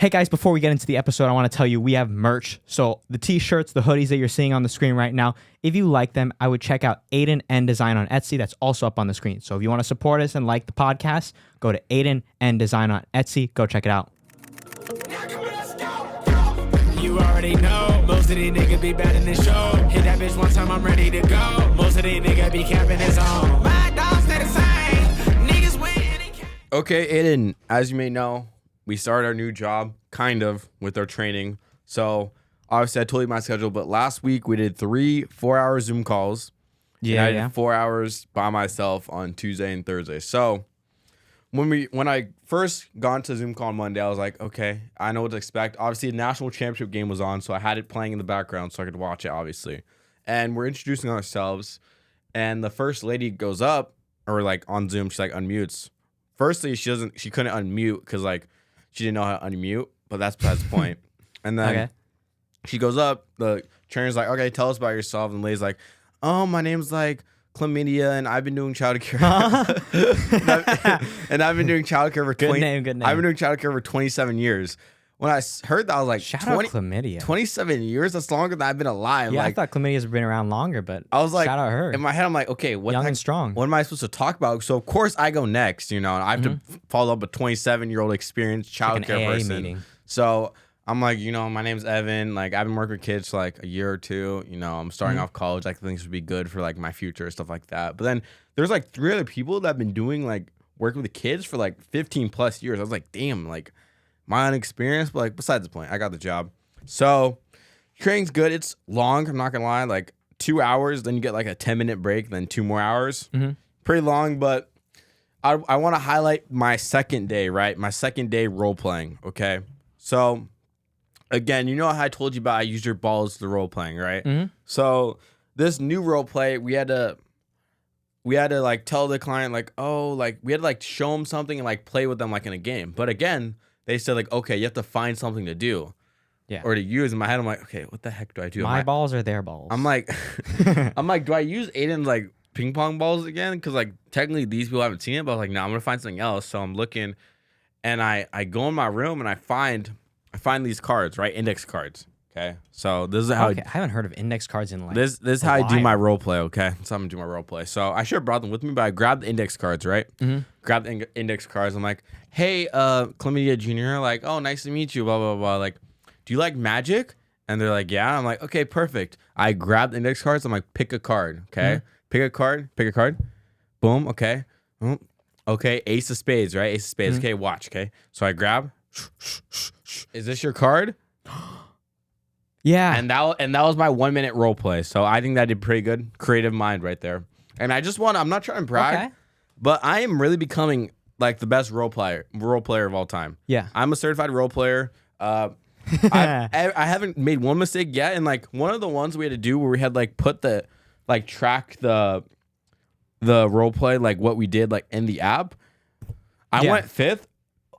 Hey guys, before we get into the episode, I want to tell you we have merch. So the t-shirts, the hoodies that you're seeing on the screen right now, if you like them, I would check out Aidan N Design on Etsy. That's also up on the screen. So if you want to support us and like the podcast, go to Aidan N Design on Etsy. Go check it out. You already know, most of these niggas be bad in the show. Hit that bitch one time, I'm ready to go. Most of these niggas be capping his own. My dogs stay the same. Niggas win. Okay, Aidan, as you may know, we started our new job, kind of, with our training. So, obviously, I told you my schedule, but last week we did 3 4-hour Zoom calls. Yeah, and I did 4 hours by myself on Tuesday and Thursday. So, when I first got into Zoom call on Monday, I was like, okay, I know what to expect. Obviously, the national championship game was on, so I had it playing in the background so I could watch it, obviously. And we're introducing ourselves, and the first lady goes up, or like on Zoom, she like unmutes. Firstly, she couldn't unmute because like she didn't know how to unmute, but that's besides the point. And then she goes up, the trainer's like, okay, tell us about yourself. And the lady's like, oh, my name's like Chlamydia, and I've been doing childcare. and I've been doing childcare for Good name. I've been doing childcare for 27 years. When I heard that, I was like, Shout out Chlamydia. 27 years? That's longer than I've been alive. Yeah, like, I thought Chlamydia's been around longer, but I was like, shout out her. In my head, I'm like, okay, what Young and strong. What am I supposed to talk about? So of course I go next, and I have to follow up a 27-year-old experienced like childcare an AA person. meeting. So I'm like, my name's Evan. Like I've been working with kids for like a year or two. I'm starting off college. Like things would be good for like my future, stuff like that. But then there's like 3 other people that have been doing like working with the kids for like 15 plus years. I was like, damn, like my inexperience, but like besides the point, I got the job. So training's good. It's long. I'm not gonna lie. Like 2 hours, then you get like a 10-minute break, then 2 more hours. Pretty long, but I want to highlight my second day, right? My second day role playing. Okay, so again, you know how I told you about I used your balls to role playing, right? So this new role play, we had to like tell the client like, oh, like we had to like show them something and like play with them like in a game. But again, they said like, okay, you have to find something to do, or to use. In my head, I'm like, okay, what the heck do I do? My balls or their balls? I'm like, do I use Aiden's like ping pong balls again? Because like technically these people haven't seen it, but I was like, no, I'm gonna find something else. So I'm looking, and I go in my room and I find these cards, right? Index cards. Okay, so this is how I haven't heard of index cards in like this is how I do my role play. Okay, so I'm gonna do my role play. So I should have brought them with me, but I grabbed the index cards, right? Grabbed the index cards. I'm like, hey, Chlamydia Junior, like, oh, nice to meet you. Blah blah blah. Like, do you like magic? And they're like, yeah. I'm like, okay, perfect. I grabbed the index cards. I'm like, pick a card. Okay, pick a card. Boom. Okay. Okay. Ace of spades, right? Ace of spades. Okay, watch. Okay. So I grab. Is this your card? Yeah. And that was my 1-minute role play. So I think that did pretty good. Creative mind right there. And I just I'm not trying to brag, but I am really becoming like the best role player of all time. Yeah. I'm a certified role player. I haven't made one mistake yet. And like one of the ones we had to do where we had like put the like track the role play, like what we did like in the app. I went 5th.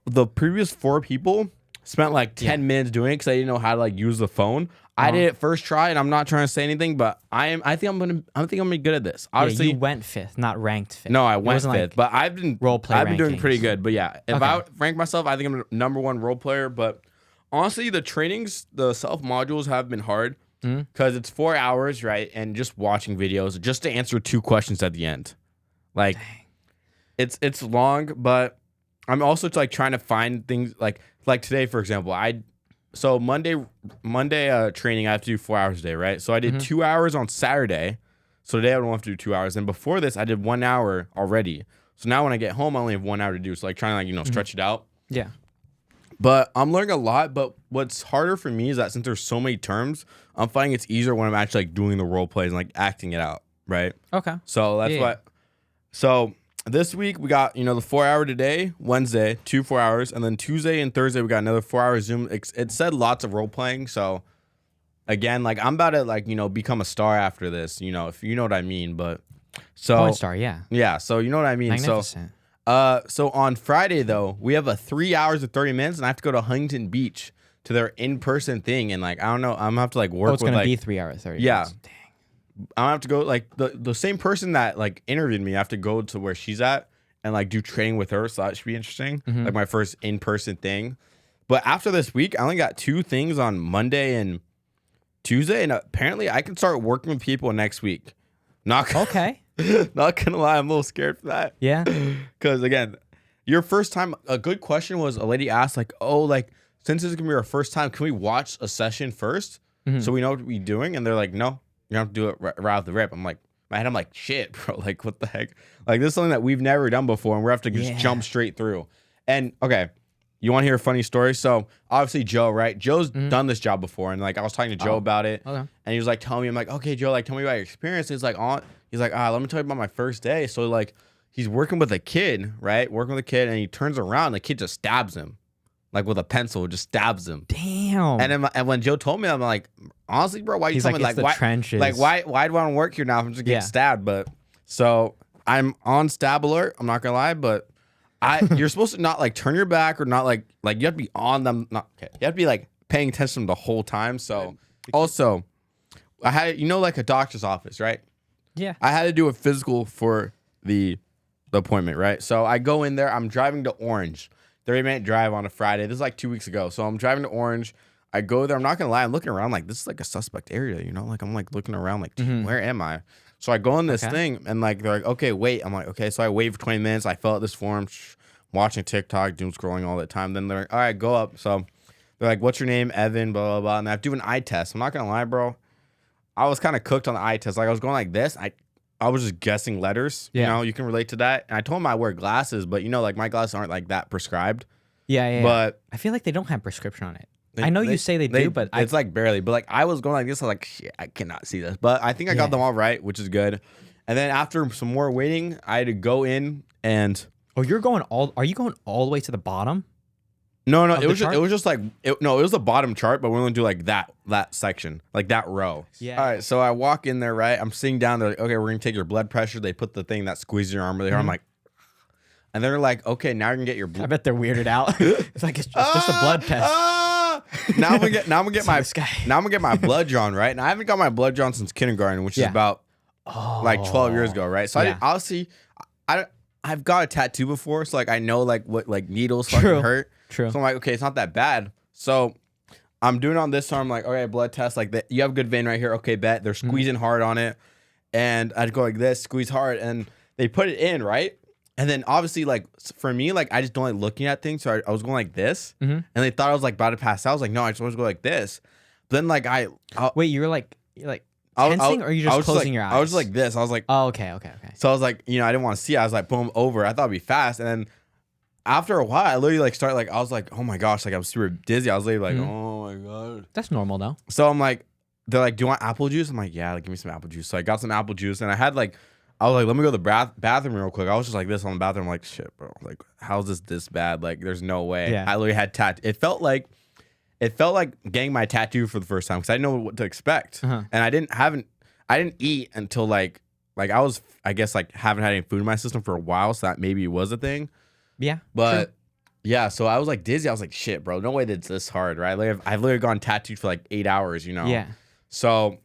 The previous 4 people spent like 10 minutes doing it because I didn't know how to like use the phone. I did it first try, and I'm not trying to say anything, but I think I'm gonna be good at this. Obviously, you went 5th, not ranked 5th. No, I went 5th, like, but I've been doing pretty good. But yeah, if I rank myself, I think I'm the #1 role player. But honestly, the trainings, the self modules have been hard because it's 4 hours, right? And just watching videos just to answer 2 questions at the end. Like, it's long, but I'm also like trying to find things like today, for example. So Monday training, I have to do 4 hours a day, right? So I did 2 hours on Saturday. So today I don't have to do 2 hours. And before this, I did 1 hour already. So now when I get home, I only have 1 hour to do. So like trying to like, stretch it out. Yeah. But I'm learning a lot. But what's harder for me is that since there's so many terms, I'm finding it's easier when I'm actually like doing the role plays and like acting it out, right? Okay. So that's why. So this week we got, the 4 hour today, Wednesday, 2 4 hours, and then Tuesday and Thursday we got another 4 hour Zoom. It said lots of role playing, so again, like I'm about to like, become a star after this, if you know what I mean, but so porn star, yeah. Yeah, so you know what I mean. Magnificent. So on Friday though, we have a 3 hours and 30 minutes and I have to go to Huntington Beach to their in-person thing, and like I don't know, I'm gonna have to like work with gonna like be 3 hours 30 yeah. minutes. Dang. I'm gonna have to go like the same person that like interviewed me. I have to go to where she's at and like do training with her. So that should be interesting. Like my first in-person thing. But after this week, I only got 2 things on Monday and Tuesday, and apparently I can start working with people next week. Not gonna lie, I'm a little scared for that. Yeah. Because again, your first time, a good question was a lady asked like, oh, like since this is gonna be our first time, can we watch a session first so we know what we're doing? And they're like, no, you have to do it right off the rip. I'm like, my head, I'm like, shit, bro, like what the heck? Like this is something that we've never done before, and we have to just jump straight through. And okay. You want to hear a funny story? So obviously Joe, right? Joe's done this job before, and like I was talking to Joe about it, and he was like telling me, I'm like, okay, Joe, like tell me about your experience. And he's like, let me tell you about my first day. So like he's working with a kid, right? Working with a kid, and he turns around, and the kid just stabs him, like with a pencil, just stabs him. Damn. And when Joe told me, I'm like, honestly, bro, why you telling me like why? Trenches. Like why do I want to work here now if I'm just getting stabbed? But so I'm on stab alert. I'm not gonna lie, but. You're supposed to not like turn your back or not like you have to be on them. You have to be like paying attention the whole time. So also, I had like a doctor's office, right? Yeah. I had to do a physical for the appointment, right? So I go in there. I'm driving to Orange, 30-minute drive on a Friday. This is like 2 weeks ago. So I'm driving to Orange. I go there. I'm not gonna lie. I'm looking around like this is like a suspect area, Like I'm like looking around like, where am I? So I go in this thing and like they're like, okay, wait. I'm like, okay. So I wait for 20 minutes. I fill out this form, watching TikTok, doom scrolling all the time. Then they're like, all right, go up. So they're like, what's your name? Evan, blah, blah, blah. And I have to do an eye test. I'm not gonna lie, bro. I was kind of cooked on the eye test. Like I was going like this. I was just guessing letters. Yeah. You can relate to that. And I told him I wear glasses, but like my glasses aren't like that prescribed. Yeah. But I feel like they don't have prescription on it. I know you say they do, but it's like barely. But like I was going like this, I was like, shit, I cannot see this. But I think I got them all right, which is good. And then after some more waiting, I had to go in and. Oh, are you going all the way to the bottom? No, it was just like it was the bottom chart, but we're gonna do like that section, like that row. Yeah. All right, so I walk in there, right? I'm sitting down. They're like, okay, we're gonna take your blood pressure. They put the thing that squeezes your arm really hard. I'm like, and they're like, okay, now you're gonna get your blood. I bet they're weirded out. It's like it's just a blood test. Now I'm gonna get my blood drawn, right? And I haven't got my blood drawn since kindergarten, which is about like 12 years ago, right? So I've got a tattoo before, so like I know like what like needles fucking hurt. True. So I'm like, okay, it's not that bad. So I'm doing it on this arm, like, okay, blood test, like that. You have a good vein right here. Okay, bet. They're squeezing hard on it, and I'd go like this, squeeze hard, and they put it in, right? And then obviously, like for me, like I just don't like looking at things, so I was going like this, and they thought I was like about to pass out. I was like, no, I just want to go like this. But then like wait, you're like tensing, or are you just closing your eyes? I was just like this. I was like, oh, okay. So I was like, I didn't want to see it. I was like, boom, over. I thought it'd be fast. And then after a while, I literally like started like, I was like, oh my gosh, like I was super dizzy. I was literally like, oh my God. That's normal though. So I'm like, they're like, do you want apple juice? I'm like, yeah, like give me some apple juice. So I got some apple juice, and I was like, let me go to the bathroom real quick. I was just like this on the bathroom. I'm like, shit, bro. Like, how's this bad? Like, there's no way. Yeah. I literally had It felt like getting my tattoo for the first time because I didn't know what to expect. And I didn't eat until like I was, I guess, like haven't had any food in my system for a while, so that maybe was a thing. Yeah. But yeah, so I was like dizzy. I was like, shit, bro, no way that's this hard, right? Like I've literally gone tattooed for like 8 hours, Yeah. So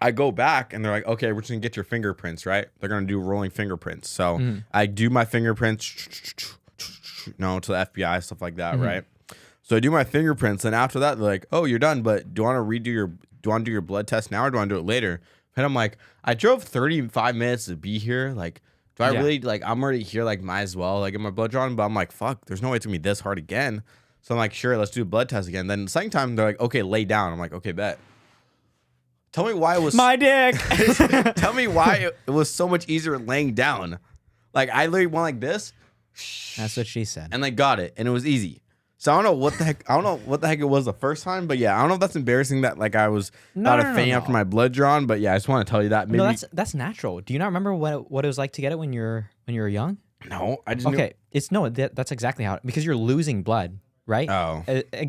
I go back and they're like, okay, we're just gonna get your fingerprints, right? They're gonna do rolling fingerprints. So I do my fingerprints, to the FBI, stuff like that, right? So I do my fingerprints, and after that, they're like, oh, you're done, but do you want to do your blood test now, or do you want to do it later? And I'm like, I drove 35 minutes to be here. Like, do I really, like, I'm already here, like, might as well, like, get my blood drawn. But I'm like, fuck, there's no way it's going to be this hard again. So I'm like, sure, let's do a blood test again. Then the second time, they're like, okay, lay down. I'm like, okay, bet. Tell me why it was... My dick! Tell me why it was so much easier laying down. Like, I literally went like this. That's what she said. And they got it, and it was easy. So I don't know what the heck it was the first time, but yeah, I don't know if that's embarrassing that like I was not a fan after my blood drawn, but yeah, I just want to tell you that. Maybe... No, that's natural. Do you not remember what it was like to get it when you were young? No, I just that's exactly how because you're losing blood, right? Oh,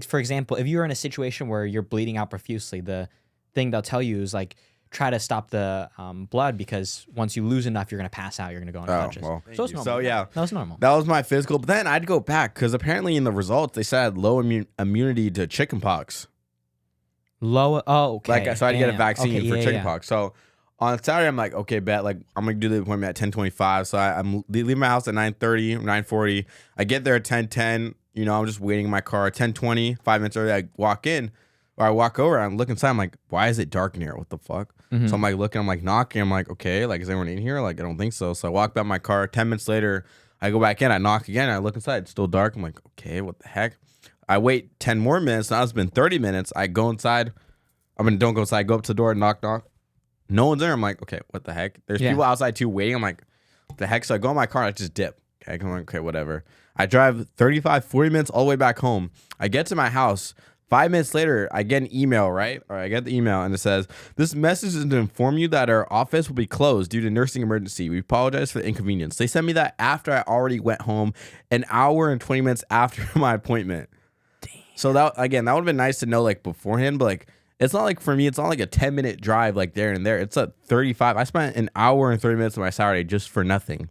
for example, if you're in a situation where you're bleeding out profusely, the thing they'll tell you is like try to stop the blood because once you lose enough, you're gonna pass out. You're gonna go unconscious. Well, so it's normal. So yeah, that was normal. That was my physical. But then I'd go back because apparently in the results they said I had low immunity to chickenpox. Low. Oh, okay. Like so I had to get a vaccine for chickenpox. So on Saturday I'm like, okay, bet. Like I'm gonna do the appointment at 10:25. So I'm leaving my house at 9:30, 9:40. I get there at 10:10. I'm just waiting in my car 10:20, 5 minutes early. I walk in or I walk over and I look inside. I'm like, why is it dark in here? What the fuck? So I'm like looking, I'm like knocking. I'm like, okay, like, is anyone in here? Like, I don't think so. So I walk back my car. 10 minutes later, I go back in. I knock again. I look inside. It's still dark. I'm like, okay, what the heck? I wait 10 more minutes. Now it's been 30 minutes. I go inside. Don't go inside. I go up to the door, knock. No one's there. I'm like, okay, what the heck? There's people outside too waiting. I'm like, what the heck? So I go in my car and I just dip. Okay, I'm like, okay, whatever. I drive 35, 40 minutes all the way back home. I get to my house. 5 minutes later, I get an email, right? Or I get the email and it says, this message is to inform you that our office will be closed due to nursing emergency. We apologize for the inconvenience. They sent me that after I already went home, an hour and 20 minutes after my appointment. Damn. So that would have been nice to know like beforehand, but like, it's not like for me, it's not like a 10-minute drive like there and there. It's a 35. I spent an hour and 30 minutes of my Saturday just for nothing.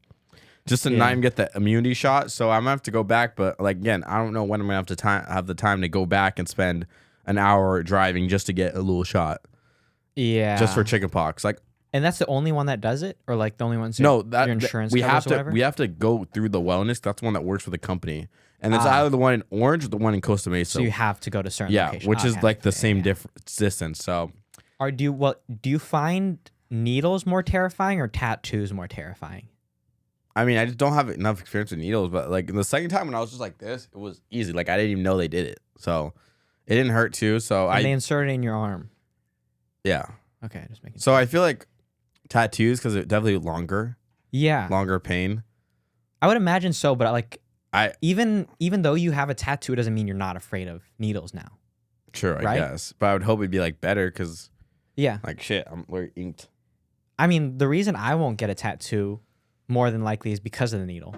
Just to not even get the immunity shot. So I'm going to have to go back. But like, again, I don't know when I'm going to have the time to go back and spend an hour driving just to get a little shot. Yeah. Just for chickenpox. Like, and that's the only one that does it? Or like the only ones your insurance we covers have to we have to go through the wellness. That's one that works for the company. And it's either the one in Orange or the one in Costa Mesa. So you have to go to certain locations. Which is like the same distance. So do you find needles more terrifying or tattoos more terrifying? I mean, I just don't have enough experience with needles, but like the second time when I was just like this, it was easy. Like I didn't even know they did it. So it didn't hurt too. So they insert it in your arm. Yeah. Okay, just making So I feel like tattoos, because it's definitely longer. Yeah. Longer pain. I would imagine so, but like even though you have a tattoo, it doesn't mean you're not afraid of needles now. Sure, I guess. But I would hope it'd be like better because like shit, we're inked. I mean, the reason I won't get a tattoo more than likely is because of the needle.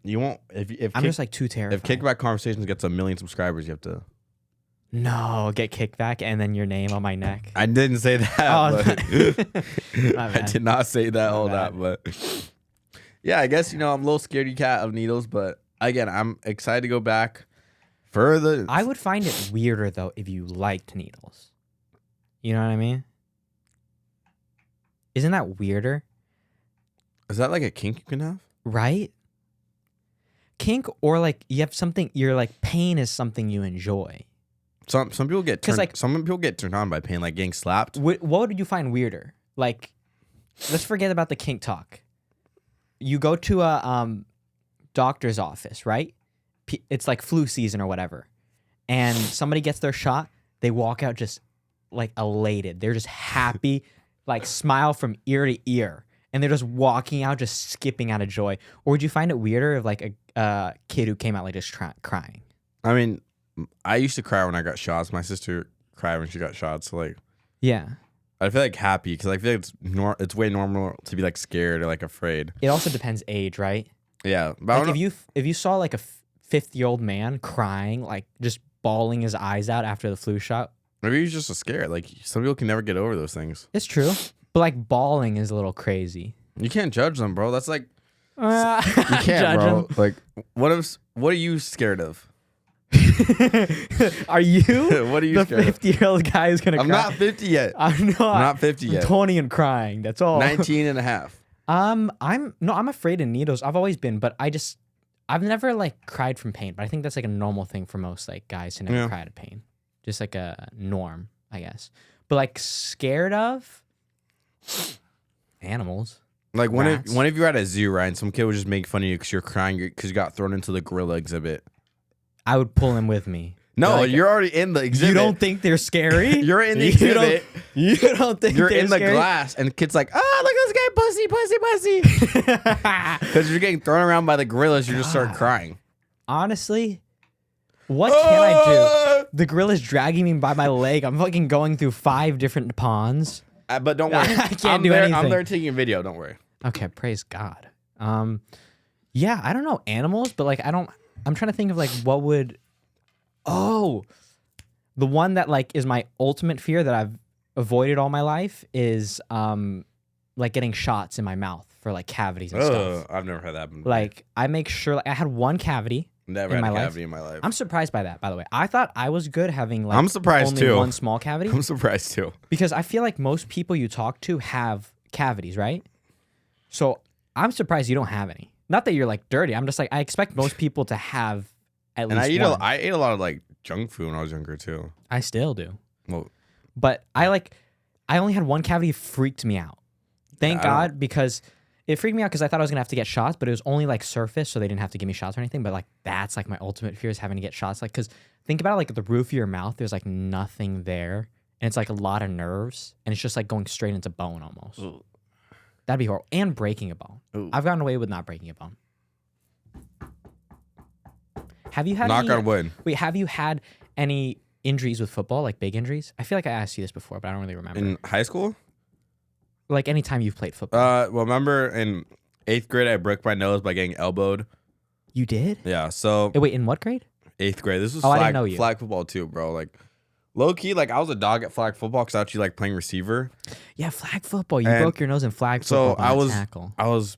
You won't if I'm just like too terrified. If Kickback Conversations gets 1 million subscribers, you have to get Kickback and then your name on my neck. I didn't say that. But I did not say that but yeah, I guess I'm a little scaredy cat of needles, but again, I'm excited to go back further. I would find it weirder though if you liked needles. You know what I mean? Isn't that weirder? Is that like a kink you can have? Right? Kink, or like you have something, you're like pain is something you enjoy. Some people get some people get turned on by pain, like getting slapped. What would you find weirder? Like, let's forget about the kink talk. You go to a doctor's office, right? It's like flu season or whatever, and somebody gets their shot. They walk out just like elated. They're just happy, like smile from ear to ear. And they're just walking out, just skipping out of joy. Or would you find it weirder if like a kid who came out like just crying? I mean, I used to cry when I got shots. My sister cried when she got shots. So like, yeah, I feel like happy because I feel like it's way normal to be like scared or like afraid. It also depends age, right? Yeah, but like if you saw like a 50-year-old man crying, like just bawling his eyes out after the flu shot, maybe he's just scared. Like some people can never get over those things. It's true. But like bawling is a little crazy. You can't judge them, bro. That's like you can't, bro. Like what are you scared of? Are you? What are you the scared 50-year-old guy who's gonna cry? I'm not 50 yet. I'm not 50 yet. 20 and crying. That's all. 19 and a half. I'm afraid of needles. I've always been, but I've never like cried from pain. But I think that's like a normal thing for most like guys to never cry to pain. Just like a norm, I guess. But like scared of animals. Like when if you're at a zoo, right, and some kid would just make fun of you because you're crying because you got thrown into the gorilla exhibit, I would pull him with me. No, like, you're already in the exhibit. You don't think they're scary? You're in the exhibit. You don't think you're they're in the scary? glass, and the kid's like, look at this guy, pussy. Because you're getting thrown around by the gorillas, you just start crying. Honestly, what can I do? The gorilla's dragging me by my leg. I'm fucking going through 5 different ponds. But don't worry. I can't do anything. I'm there taking a video. Don't worry. Okay, praise God. Yeah, I don't know animals, but like I'm trying to think of like what would. Oh, the one that like is my ultimate fear that I've avoided all my life is like getting shots in my mouth for like cavities and stuff. I've never had that happen. Like I make sure like I had one cavity. Never had a cavity in my life. I'm surprised by that, by the way. I thought I was good having like I'm surprised only too. one small cavity. I'm surprised too. Because I feel like most people you talk to have cavities, right? So I'm surprised you don't have any. Not that you're like dirty. I'm just like I expect most people to have at And least I ate a lot of like junk food when I was younger too. I still do. Well, But I only had one cavity, freaked me out. Thank God, because it freaked me out because I thought I was gonna have to get shots, but it was only like surface, so they didn't have to give me shots or anything. But like that's like my ultimate fear is having to get shots. Like, because think about it, like the roof of your mouth, there's like nothing there, and it's like a lot of nerves, and it's just like going straight into bone almost. Ugh. That'd be horrible. And breaking a bone. Ooh. I've gotten away with not breaking a bone. Have you had knock on wood. Wait, have you had any injuries with football, like big injuries? I feel like I asked you this before, but I don't really remember. In high school? Like anytime you've played football. Well, remember in 8th grade, I broke my nose by getting elbowed. You did? Yeah. So Wait, in what grade? 8th grade. This was I didn't know you. flag football too, bro. Like low key, like I was a dog at flag football because I actually like playing receiver. Yeah, flag football. You broke your nose in flag football. So tackle. I was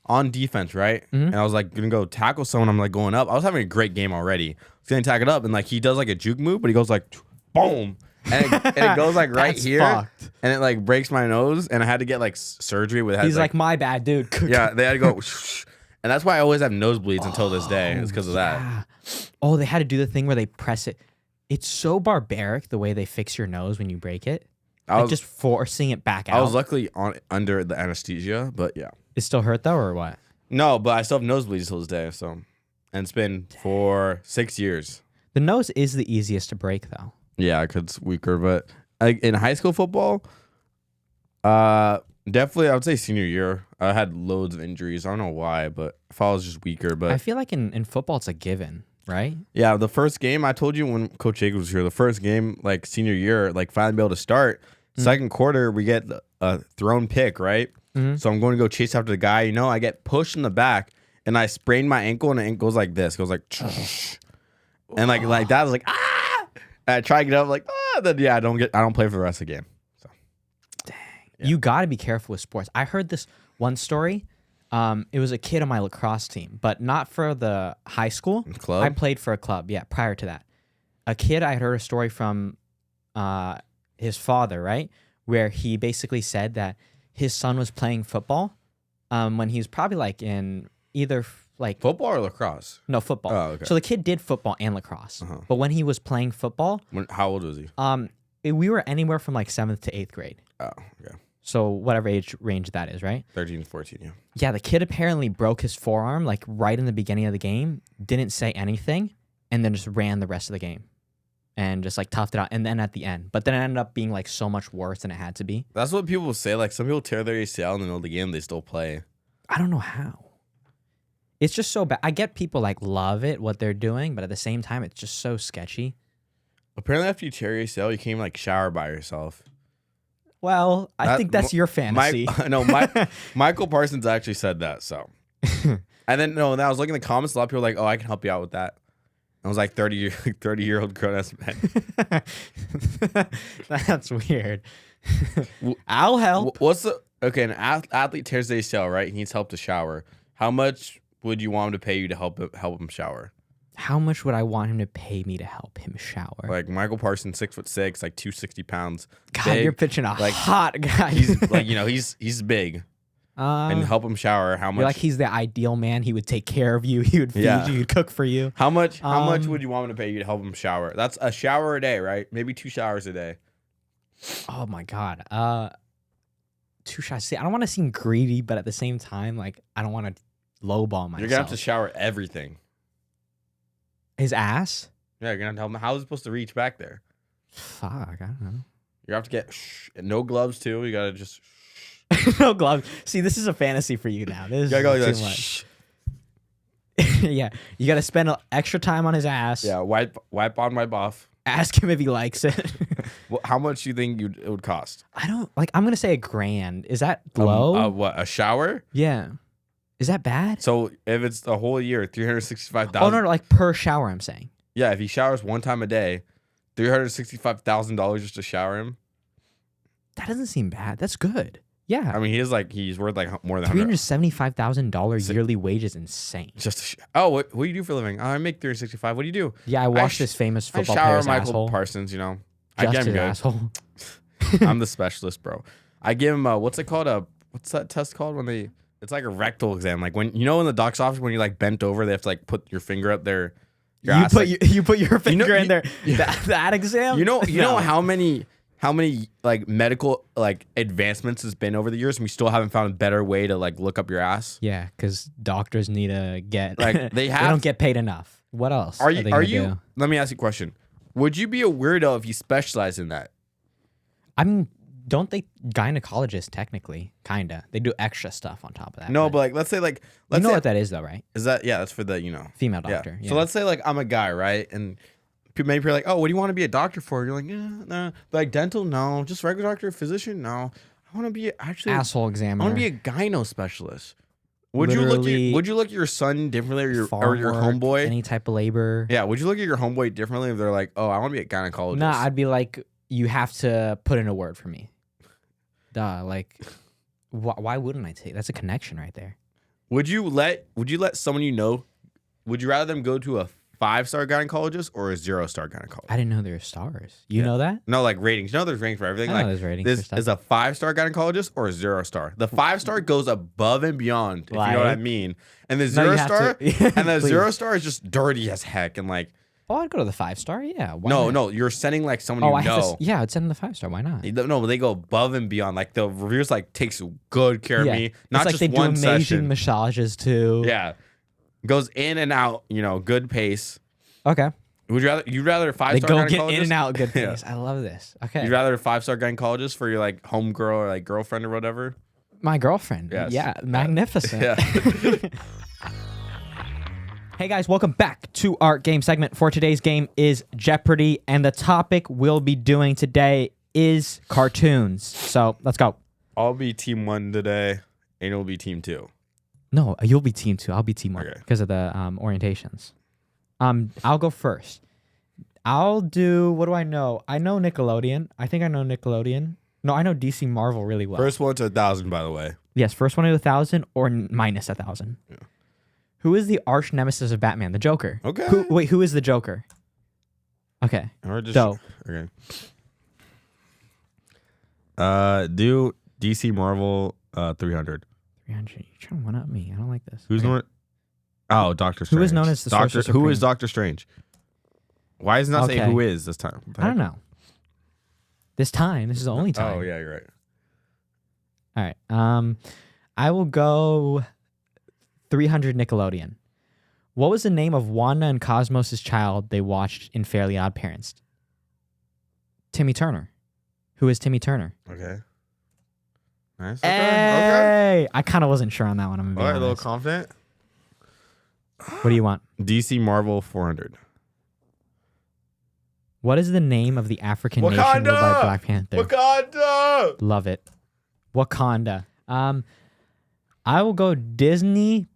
on defense, right? Mm-hmm. And I was like gonna go tackle someone. I'm like going up. I was having a great game already. I was gonna tackle it up, and like he does like a juke move, but he goes like boom. And it goes like right here, fucked. and it like breaks my nose, and I had to get like surgery with. He's like, my bad, dude. Yeah, they had to go, and that's why I always have nosebleeds until this day. It's because of that. Oh, they had to do the thing where they press it. It's so barbaric the way they fix your nose when you break it. Like just forcing it back out. I was luckily under the anesthesia, but yeah. It still hurt though, or what? No, but I still have nosebleeds till this day. So, and it's been for 6 years. The nose is the easiest to break though. Yeah, because it's weaker. But in high school football, definitely I would say senior year, I had loads of injuries. I don't know why, but I thought I was just weaker. But I feel like in football it's a given, right? Yeah, the first game I told you when Coach Jacobs was here, the first game like senior year, like finally be able to start. Second quarter, we get a thrown pick, right? Mm-hmm. So I'm going to go chase after the guy. You know, I get pushed in the back and I sprained my ankle, and it goes like this. It goes like, and like that. I was like, ah! And I try to get up, like, ah! Then yeah, I don't play for the rest of the game. So, dang, yeah. You got to be careful with sports. I heard this one story. It was a kid on my lacrosse team, but not for the high school club. I played for a club. Yeah, prior to that, a kid. I heard a story from his father, right, where he basically said that his son was playing football when he was probably like in either like football or lacrosse. No, football. Oh, okay. So the kid did football and lacrosse, but when he was playing football, how old was he? We were anywhere from like 7th to 8th grade. Oh, okay. So whatever age range that is, right? 13, 14, yeah. Yeah, the kid apparently broke his forearm like right in the beginning of the game, didn't say anything, and then just ran the rest of the game. And just like toughed it out, and then at the end, but then it ended up being like so much worse than it had to be. That's what people say. Like some people tear their ACL in the middle of the game, they still play. I don't know how. It's just so bad. I get people like love it what they're doing, but at the same time, it's just so sketchy. Apparently, after you tear your ACL, you can't even like shower by yourself. Well, I think that's your fantasy. Michael Parsons actually said that. So, and then I was looking in the comments. A lot of people were like, "Oh, I can help you out with that." I was like 30-year-old grown ass man. That's weird. I'll help. Okay? An athlete tears the ACL, right? He needs help to shower. How much would you want him to pay you to help him shower? How much would I want him to pay me to help him shower? Like Michael Parsons, 6'6", like 260 pounds. God, big. You're pitching a hot guy. He's like he's big. And help him shower. How much? You're like he's the ideal man. He would take care of you. He would feed you. He'd cook for you. How much would you want him to pay you to help him shower? That's a shower a day, right? Maybe 2 showers a day. Oh my God. 2 showers. See, I don't want to seem greedy, but at the same time, like I don't want to lowball myself. You're gonna have to shower everything. His ass? Yeah, you're gonna have to help him. How is it supposed to reach back there? Fuck, I don't know. You have to get no gloves too. You gotta just. No gloves. See, this is a fantasy for you now. This is too much. Yeah, you got to spend extra time on his ass. Yeah, wipe on, wipe off. Ask him if he likes it. Well, how much do you think it would cost? I don't like. I'm gonna say $1,000. Is that low? What, a shower? Yeah. Is that bad? So if it's the whole year, $365,000. Oh no, like per shower. I'm saying. Yeah, if he showers one time a day, $365,000 just to shower him. That doesn't seem bad. That's good. Yeah. I mean, he's worth like more than $375,000 yearly wage is insane. What do you do for a living? I make $365. What do you do? Yeah, I watched this famous football player's Michael asshole. Parsons, you know. Just I get him his good. Asshole. I'm the specialist, bro. I give him what's it called? What's that test called when they It's like a rectal exam. Like when in the doc's office when you like bent over, they have to like put your finger up there. You put your finger in there. That exam. You know how many like medical like advancements has been over the years, and we still haven't found a better way to like look up your ass. Yeah, because doctors need to get like they don't get paid enough. What else? Are you? Let me ask you a question. Would you be a weirdo if you specialize in that? Don't they gynecologists technically kinda? They do extra stuff on top of that. No, but like let's say you know what that is though, right? Is that that's for the female doctor. Yeah. So let's say like I'm a guy, right? And maybe you're like, oh, what do you want to be a doctor for? You're like, yeah, nah. Like dental, no. Just regular doctor, physician, no. I want to be asshole examiner. I want to be a gyno specialist. Would you look at your son differently or your homeboy? Any type of labor. Yeah. Would you look at your homeboy differently if they're like, oh, I want to be a gynecologist? Nah, I'd be like, you have to put in a word for me. Duh, like, why wouldn't I take? That's a connection right there. Would you let someone would you rather them go to a 5-star gynecologist or a 0-star gynecologist? I didn't know there were stars. You know that? No, like ratings. There's ratings for everything. I know there's ratings for stuff. Is a 5-star gynecologist or a 0-star? The 5-star goes above and beyond, if you know what I mean. And the 0-star and the 0-star is just dirty as heck and like. Oh, I'd go to the 5-star. Yeah. No, you're sending like someone you know. I'd send them the 5-star. Why not? No, but they go above and beyond. Like the reviewers like takes good care of me. Not it's just like they one do amazing session. Massages too. Yeah, goes in and out. Good pace. Okay. You'd rather a 5-star they go gynecologist? Get in and out good pace. I love this. Okay. You'd rather a 5-star gynecologist for your like home girl or like girlfriend or whatever? My girlfriend. Yes. Yeah. Magnificent. Yeah. Hey guys, welcome back to our game segment. For today's game is Jeopardy, and the topic we'll be doing today is cartoons. So let's go. I'll be team 1 today, and you'll be team 2. No, you'll be team 2. I'll be team 1 okay. because of the orientations. I'll go first. I'll do, what do I know? I know Nickelodeon. I think I know Nickelodeon. No, I know DC Marvel really well. First one to 1,000, by the way. Yes, first one to 1,000 or minus 1,000. Yeah. Who is the arch nemesis of Batman? The Joker. Okay. Who is the Joker? Okay. Or just, okay. Do DC Marvel 300. 300. You're trying to one up me. I don't like this. Who's known? Oh, Doctor Strange. Who is known as the Sorcerer Supreme? Who is Doctor Strange? Why does it not say who is this time? I don't know. This is the only time. Oh yeah, you're right. All right. I will go 300 Nickelodeon. What was the name of Wanda and Cosmos' child they watched in Fairly Odd Parents? Timmy Turner. Who is Timmy Turner? Okay. Nice. Hey! I kind of wasn't sure on that one. I'm a little confident. What do you want? DC Marvel 400. What is the name of the African nation ruled by Black Panther? Wakanda! Love it. Wakanda. I will go Disney.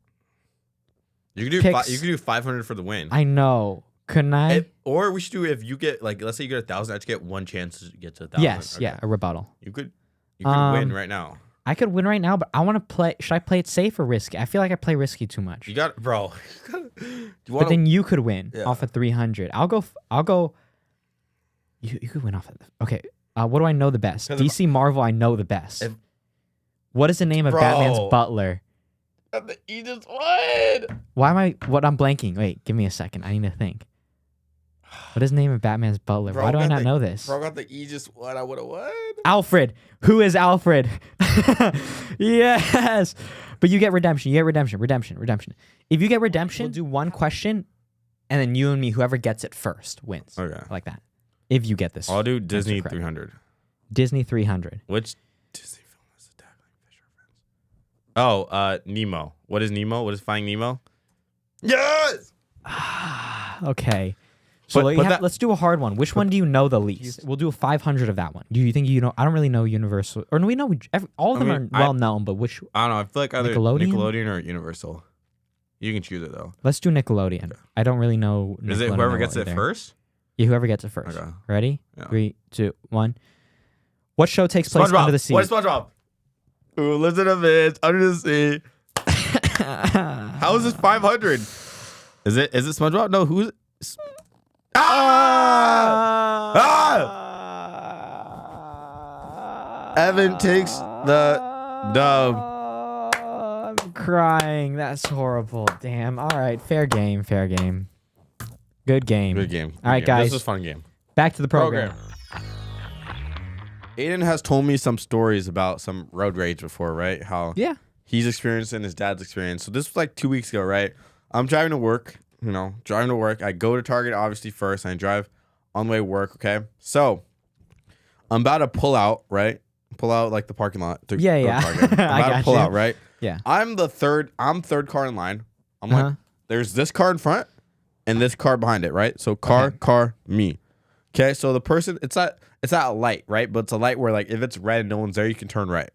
You could do 500 for the win. I know. Couldn't I? Or we should do if you get like, let's say you get 1,000, I just get one chance to get to 1,000. Yes, okay. Yeah, a rebuttal. You could win right now. I could win right now, but I want to play. Should I play it safe or risky? I feel like I play risky too much. You got, bro. But then you could win off of 300. I'll go. You could win off of. Okay. What do I know the best? DC Marvel. I know the best. What is the name of Batman's butler? The Aegis one. Why am I? What I'm blanking. Wait, give me a second. I need to think. What is the name of Batman's butler? Why do I not know this? Bro, got the Aegis one. I would have won. Alfred. Who is Alfred? Yes. But you get redemption. Redemption. If you get redemption, we'll do one question, and then you and me, whoever gets it first, wins. Okay. Like that. If you get this. I'll do Disney 300. Disney 300. Which Disney film is the tackling Fisher friends? Oh, Nemo. What is Nemo? What is Finding Nemo? Yes! Okay. So let's do a hard one. Which one do you know the least? We'll do a 500 of that one. Do you think you know? I don't really know Universal. Or we know all of them are well known, but which? I don't know. I feel like either Nickelodeon or Universal. You can choose it though. Let's do Nickelodeon. Okay. I don't really know. Is it whoever gets it first? Yeah, whoever gets it first. Okay. Ready? Yeah. 3, 2, 1. What show takes place under the sea? What is SpongeBob? Who lives in a village under the sea? How is this 500? Is it SpongeBob? No, who's it? Evan takes the dub. I'm crying. That's horrible. Damn. All right. Fair game. Fair game. Good game. Good game. All right, guys. This is a fun game. Back to the program. Aidan has told me some stories about some road rage before, right? How he's experienced and his dad's experience. So this was like 2 weeks ago, right? I'm driving to work, I go to Target, obviously, first, and I drive on the way to work, okay? So I'm about to pull out, right? Pull out like the parking lot. I'm about to pull out, right? Yeah. I'm third car in line. I'm like, there's this car in front and this car behind it, right? So car, me. Okay, so the person, it's not a light, right? But it's a light where, like, if it's red and no one's there, you can turn right.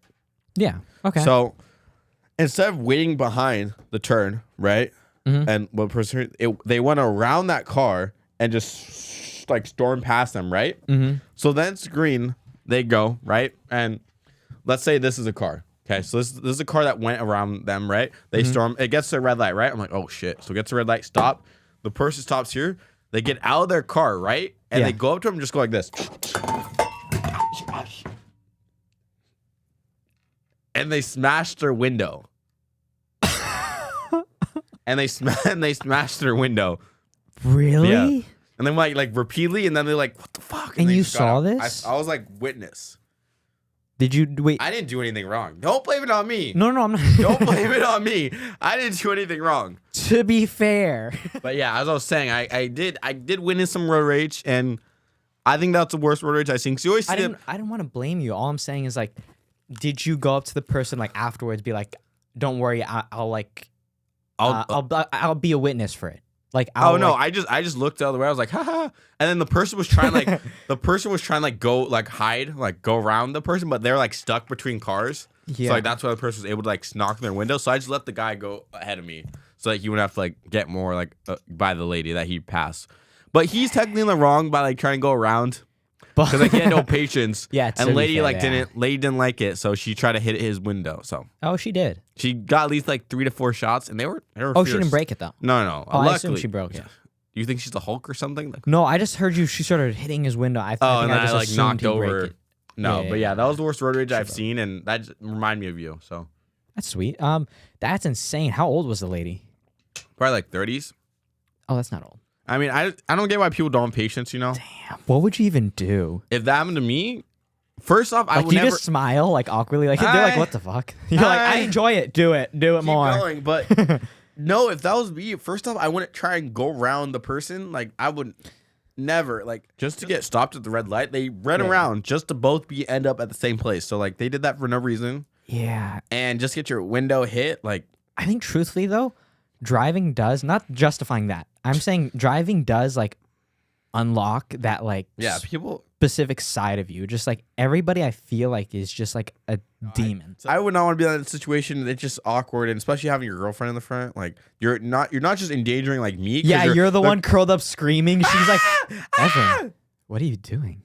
Yeah. Okay. So instead of waiting behind the turn, right? And one person, they went around that car and just like storm past them, right? So then it's green, they go, right? And let's say this is a car. Okay, so this is a car that went around them, right? They storm, it gets to a red light, right? I'm like, oh shit. So it gets to a red light, stop. The person stops here. They get out of their car, right? And they go up to him and just go like this. And they smash their window. and they smash their window. Really? Yeah. And then like repeatedly, and then they're like, what the fuck? And you saw this? I was like witness. Did you wait? I didn't do anything wrong. Don't blame it on me. No, I'm not. Don't blame it on me. I didn't do anything wrong. To be fair. But yeah, as I was saying, I did witness some road rage, and I think that's the worst road rage I've seen. 'Cause you always see I didn't want to blame you. All I'm saying is, like, did you go up to the person like afterwards, be like, "Don't worry, I'll be a witness for it." Like, I just looked the other way. I was like, haha. And then the person was trying go like hide, like go around the person, but they're like stuck between cars. Yeah. So like that's why the person was able to like knock their window. So I just let the guy go ahead of me, so like he wouldn't have to like get more like by the lady that he passed. But he's technically in the wrong by like trying to go around. Because like he had no patience. Yeah, and lady didn't like it, so she tried to hit his window. So she did. She got at least like 3 to 4 shots, and they were Oh, fierce. she didn't break it though. No. Oh, I assume she broke it. You think she's the Hulk or something? No, I just heard she started hitting his window. I just like knocked over. It. No, but that was the worst road rage I've seen, and that just reminded me of you. So that's sweet. That's insane. How old was the lady? Probably like 30s. Oh, that's not old. I mean, I don't get why people don't have patience, Damn. What would you even do? If that happened to me, first off, I would never... just smile, like, awkwardly? Like, they're like, what the fuck? You're like, I enjoy it. Do it. Do it more. Keep going, but no, if that was me, first off, I wouldn't try and go around the person. Like, I would never, like, just to get stopped at the red light, they ran around just to both end up at the same place. So, like, they did that for no reason. Yeah. And just get your window hit, like... I think, truthfully, though, driving does, not justifying that, I'm saying driving does like unlock that like specific side of you. Just like everybody I feel like is just like a demon. I would not want to be in that situation. It's just awkward, and especially having your girlfriend in the front. Like you're not just endangering like me. Yeah, you're the one curled up screaming. She's like, Evan, what are you doing?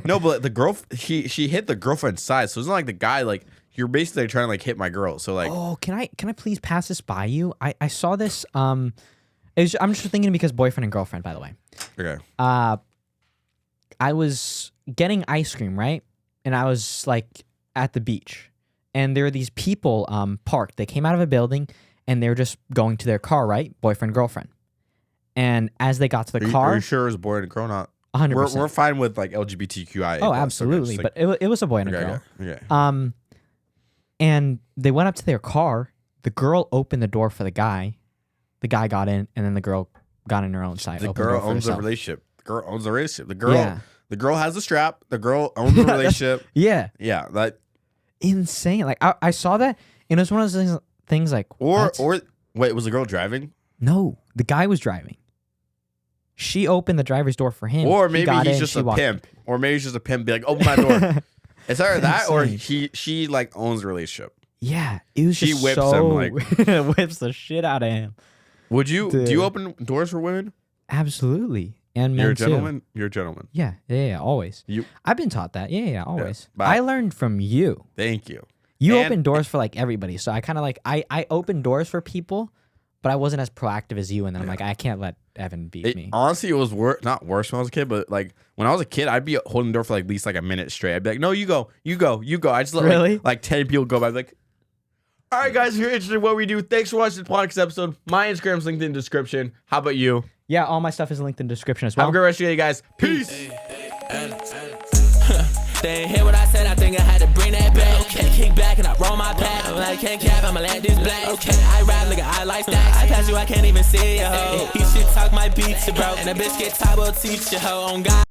But the girl she hit the girlfriend's side, so it's not like the guy like you're basically trying to like hit my girl. So like, oh, can I please pass this by you? I saw this. I'm just thinking because boyfriend and girlfriend, by the way. Okay. I was getting ice cream, right? And I was like at the beach, and there were these people parked. They came out of a building, and they were just going to their car, right? Boyfriend, girlfriend. And as they got to the car, are you sure it was a boy and a girl? Not 100%. We're fine with like LGBTQI. Oh, absolutely. But it was a boy and a girl. Okay. And they went up to their car. The girl opened the door for the guy. The guy got in, and then the girl got in her own side. The girl owns the relationship. The girl owns the relationship. The girl has the strap. The girl owns the relationship. Yeah. Yeah. That insane. Like I saw that, and it was one of those things like or wait, was the girl driving? No, the guy was driving. She opened the driver's door for him. Or maybe he's just a pimp. Or maybe he's just a pimp. Be like, open my door. It's either that or she like owns the relationship. Yeah, it was. She just whips him like whips the shit out of him. Would you? Do you open doors for women? Absolutely, and men You're a gentleman. too. You're a gentleman. Yeah, always. I've been taught that. Yeah, always. Yeah, I learned from you. Thank you. You open doors for like everybody, so I kind of like I open doors for people, but I wasn't as proactive as you. And then I'm like, I can't let Evan beat me. Honestly, it was not worse when I was a kid, but like when I was a kid, I'd be holding the door for like at least like a minute straight. I'd be like, no, you go. I just let like 10 people go by. I'd be like, All right, guys, if you're interested in what we do, thanks for watching the podcast episode. My Instagram's linked in the description. How about you? Yeah, all my stuff is linked in the description as well. Have a great rest of your day, guys. Peace. They ain't hear what I said, I think I had to bring that back. Okay, kick back and I roll my pack. I'm like, can't cap, I'ma let this black. Okay, I rap, nigga, I like that. I pass you, I can't even see ya, ho. He shit talk my beats, bro. And a bitch get top, will teach ya, ho. On God.